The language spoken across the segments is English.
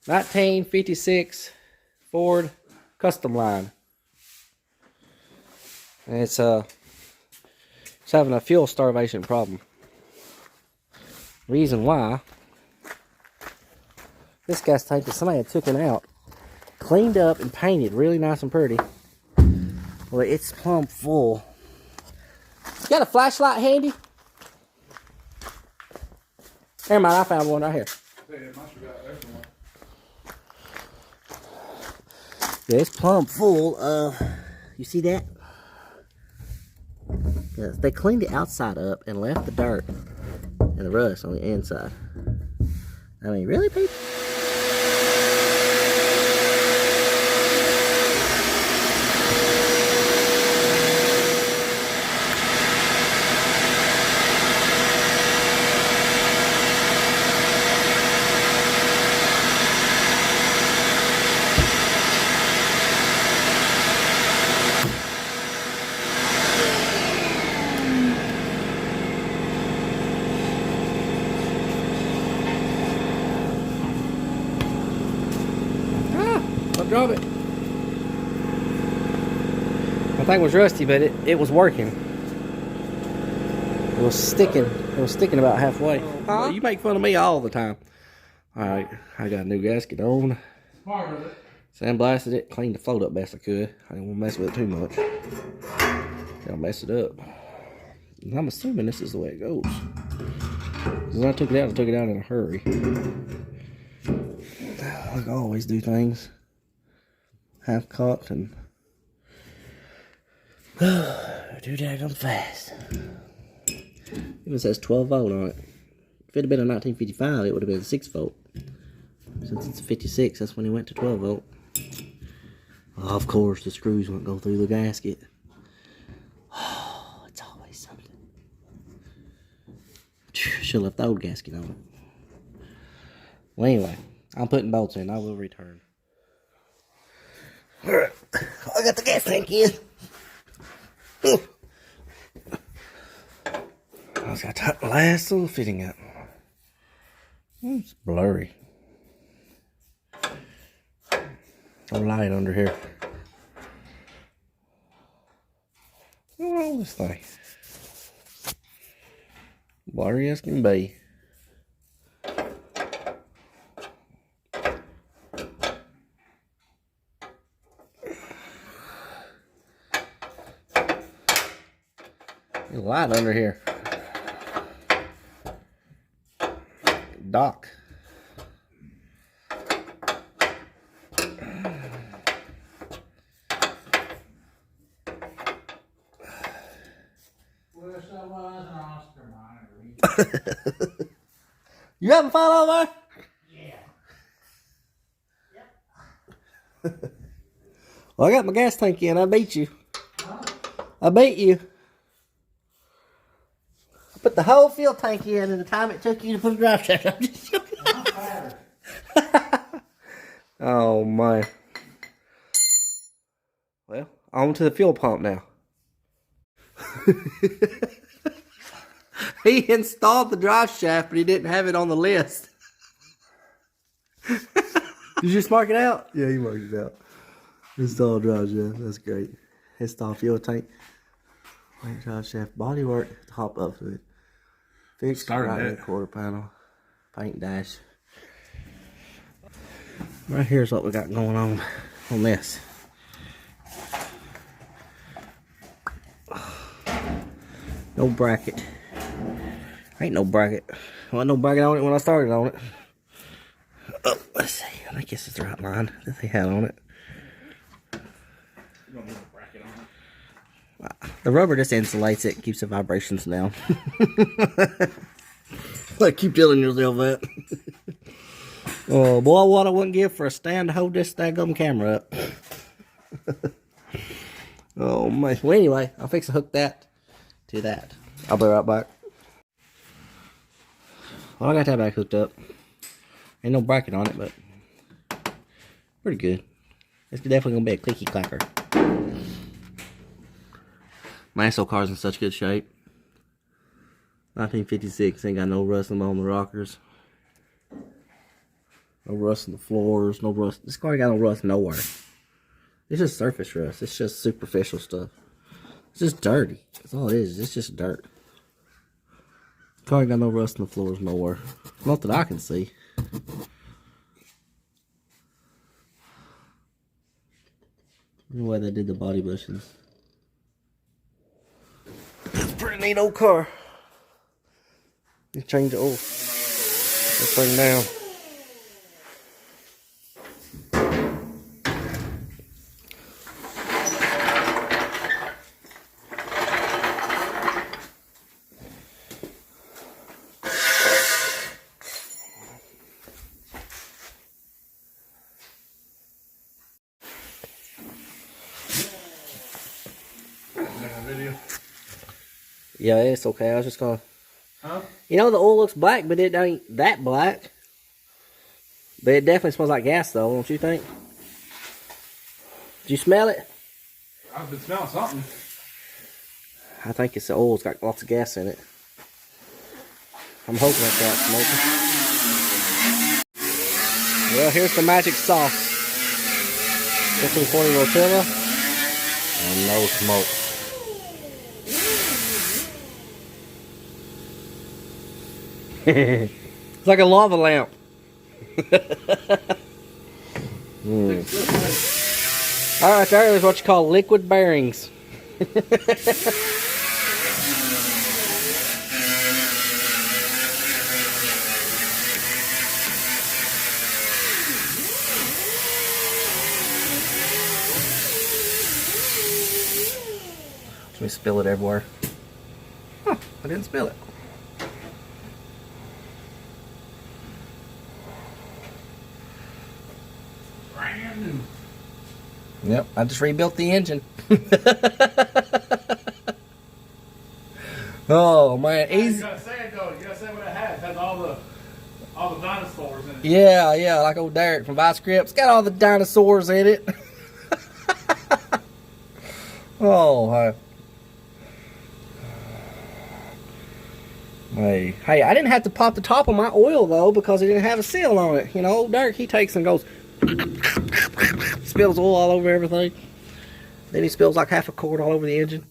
1956 Ford customline. And it's having a fuel starvation problem. Reason why, this gas tank that somebody had taken out, cleaned up and painted really nice and pretty. Well, it's plumb full. You got a flashlight handy? Never mind, I found one right here. Yeah, it's plumb full. You see that? Yeah, they cleaned the outside up and left the dirt and the rust on the inside. I mean, really, people? Don't drop it. My thing was rusty, but it was working. It was sticking. It was sticking about halfway. Well, you make fun of me all the time. Alright, I got a new gasket on. Sandblasted it, cleaned the float up best I could. I didn't want to mess with it too much. I'll mess it up. And I'm assuming this is the way it goes. Because when I took it out in a hurry. Like I always do things. Half cocked and do daggum fast. Even says 12 volt on it. If it had been a 1955, it would have been 6 volt. Since it's 56, that's when it went to 12 volt. Oh, of course, the screws won't go through the gasket. Oh, it's always something. Should have left the old gasket on it. Well, anyway, I'm putting bolts in. I will return. Alright, I got the gas tank in. I just got to tighten the last little fitting up. It's blurry. No light under here. What's wrong with this thing? Blurry as can be. There's a light under here. Dock. You having fun over there? Yeah. Yep. Well, I got my gas tank in. I beat you. Huh? I beat you. I put the whole fuel tank in the time it took you to put a drive shaft. I'm just joking. Oh my. Well, on to the fuel pump now. He installed the drive shaft, but he didn't have it on the list. Did you just mark it out? Yeah, he marked it out. Install drive shaft. That's great. Install fuel tank. Drive shaft. Bodywork. Top up to it. Fixed right quarter panel. Paint dash. Right here's what we got going on this. No bracket. Ain't no bracket. Wasn't no bracket on it when I started on it. Oh, let's see. I guess it's the right line that they had on it. You don't need a bracket on it. The rubber just insulates it and keeps the vibrations down. Like, keep telling yourself that. Oh boy, what I wouldn't give for a stand to hold this daggum camera up. Oh my. Well, anyway, I'll fix to hook that to that. I'll be right back. Well, I got that back hooked up. Ain't no bracket on it, but pretty good. It's definitely gonna be a clicky clacker. My SO car's in such good shape. 1956, ain't got no rust on the rockers. No rust in the floors, no rust. This car ain't got no rust nowhere. It's just surface rust. It's just superficial stuff. It's just dirty. That's all it is. It's just dirt. Car ain't got no rust in the floors nowhere. Not that I can see. The way they did the body bushings. It's a pretty neat old car. You change the oil. This thing down. Yeah, it's okay. I was just gonna. Huh? You know, the oil looks black, but it ain't that black. But it definitely smells like gas, though, don't you think? Did you smell it? I've been smelling something. I think it's the oil. It's got lots of gas in it. I'm hoping that's not smoking. Well, here's the magic sauce. 1540 Rotella and no smoke. It's like a lava lamp. Alright, there is what you call liquid bearings. Let me spill it everywhere. Huh, I didn't spill it. Brand new. Yep, I just rebuilt the engine. Oh man, easy. You gotta say it though. You gotta say what it has. It has all the dinosaurs in it. Yeah, like old Derek from Vice Grips. Got all the dinosaurs in it. Oh, hey, I didn't have to pop the top of my oil though because it didn't have a seal on it. You know, old Derek, he takes and goes, spills oil all over everything. Then he spills like half a quart all over the engine.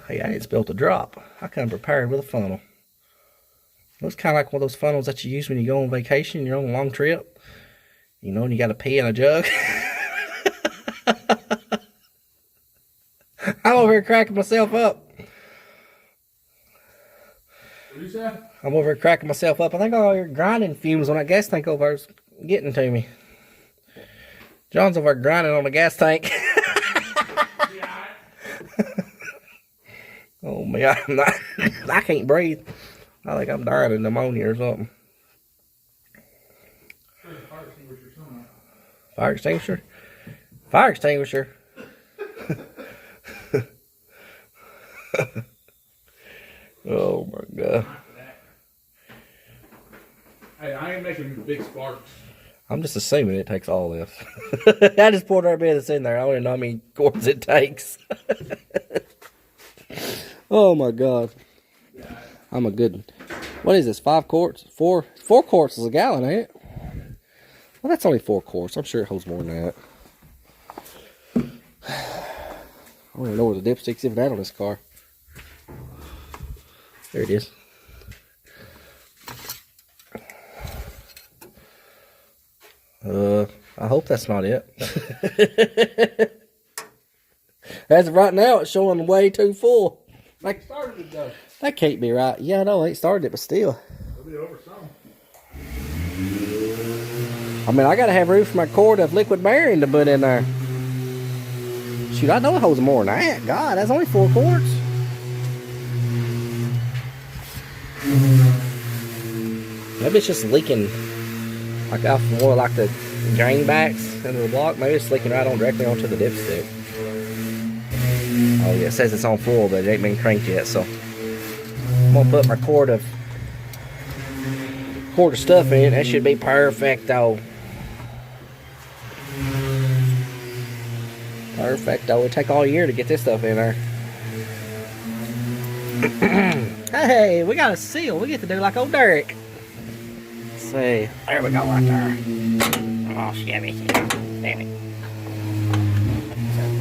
Hey, I didn't spill a drop. I come prepared with a funnel. Looks kind of like one of those funnels that you use when you go on vacation, you're on a long trip. You know, and you got to pee in a jug. I'm over here cracking myself up. What you say? I'm over here cracking myself up. I think all your grinding fumes on that gas tank over there's getting to me. John's over there grinding on the gas tank. Oh man, I can't breathe. I think I'm dying of pneumonia or something. Fire extinguisher? Fire extinguisher? Oh my God. Hey, I ain't making big sparks. I'm just assuming it takes all this. I just poured our bit that's in there. I don't even know how many quarts it takes. Oh my God. I'm a good one. What is this? 5 quarts? 4 quarts is a gallon, ain't it? Well, that's only 4 quarts. I'm sure it holds more than that. I don't even know where the dipstick's even at on this car. There it is. I hope that's not it. As of right now, it's showing way too full. Like, Started it though. that can't be right. Yeah, I know, I ain't started it, but still. It'll be over some. I mean, I gotta have room for my quart of liquid bearing to put in there. Shoot, I know it holds more than that. God, that's only 4 quarts. Maybe it's just leaking like off more like the drain backs into the block. Maybe it's leaking right on directly onto the dipstick. Oh yeah, it says it's on full, but it ain't been cranked yet, so I'm gonna put my quart of stuff in. That should be perfecto. Perfecto. It'll take all year to get this stuff in there. Hey, we got a seal. We get to do like old Derek. see. There we go, right there. Oh, Chevy. Damn it.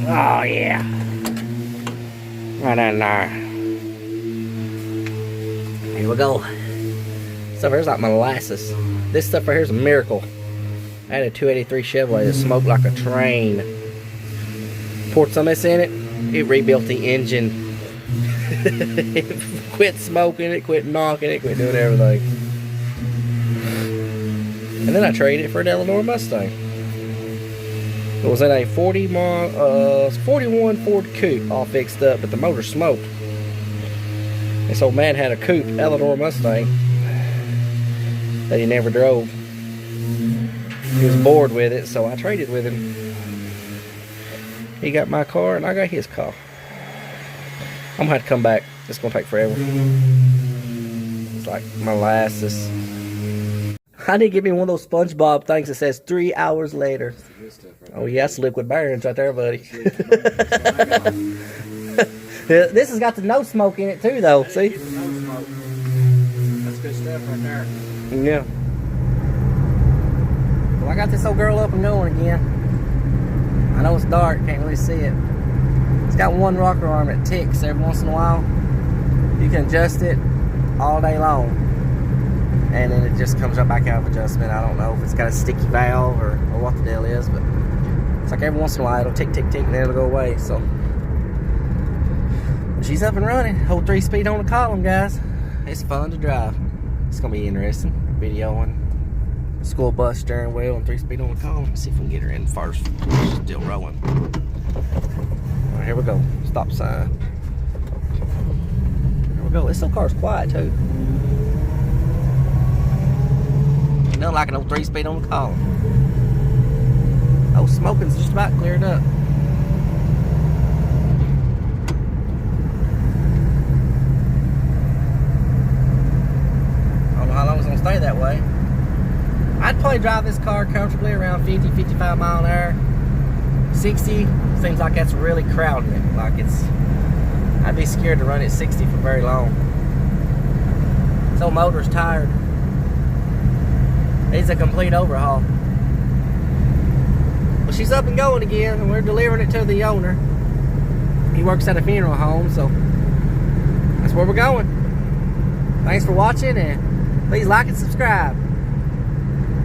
Oh, yeah. Right in there. Here we go. Stuff here's like molasses. This stuff right here is a miracle. I had a 283 Chevrolet that smoked like a train. Poured some of this in it. It rebuilt the engine. It quit smoking it, quit knocking it, quit doing everything. And then I traded it for an Illinois Mustang. It was in a 41 Ford Coupe, all fixed up, but the motor smoked. This old man had a coupe, Illinois Mustang, that he never drove. He was bored with it, so I traded with him. He got my car, and I got his car. I'm gonna have to come back. It's gonna take forever. It's like molasses. I need to get me one of those SpongeBob things that says 3 hours later. Oh yeah, that's liquid barons right there, buddy. This has got the no smoke in it too, though. See? No smoke. That's good stuff right there. Yeah. Well, I got this old girl up and going again. I know it's dark, can't really see it. It's got one rocker arm that ticks every once in a while. You can adjust it all day long, and then it just comes right back out of adjustment. I don't know if it's got a sticky valve or what the deal is, but it's like every once in a while it'll tick, tick, tick, and then it'll go away. So she's up and running. Whole 3-speed on the column, guys. It's fun to drive. It's gonna be interesting. Videoing school bus steering wheel and 3-speed on the column. Let's see if we can get her in first. She's still rolling. All right, here we go. Stop sign. Here we go. This little car's quiet too. Nothing like an old 3-speed on the column. Oh, smoking's just about cleared up. I don't know how long it's gonna stay that way. I'd probably drive this car comfortably around 50, 55 mile an hour. 60 seems like that's really crowding it. Like I'd be scared to run it 60 for very long. This old motor's tired. Needs a complete overhaul. Well, she's up and going again, and we're delivering it to the owner. He works at a funeral home, so that's where we're going. Thanks for watching, and please like and subscribe.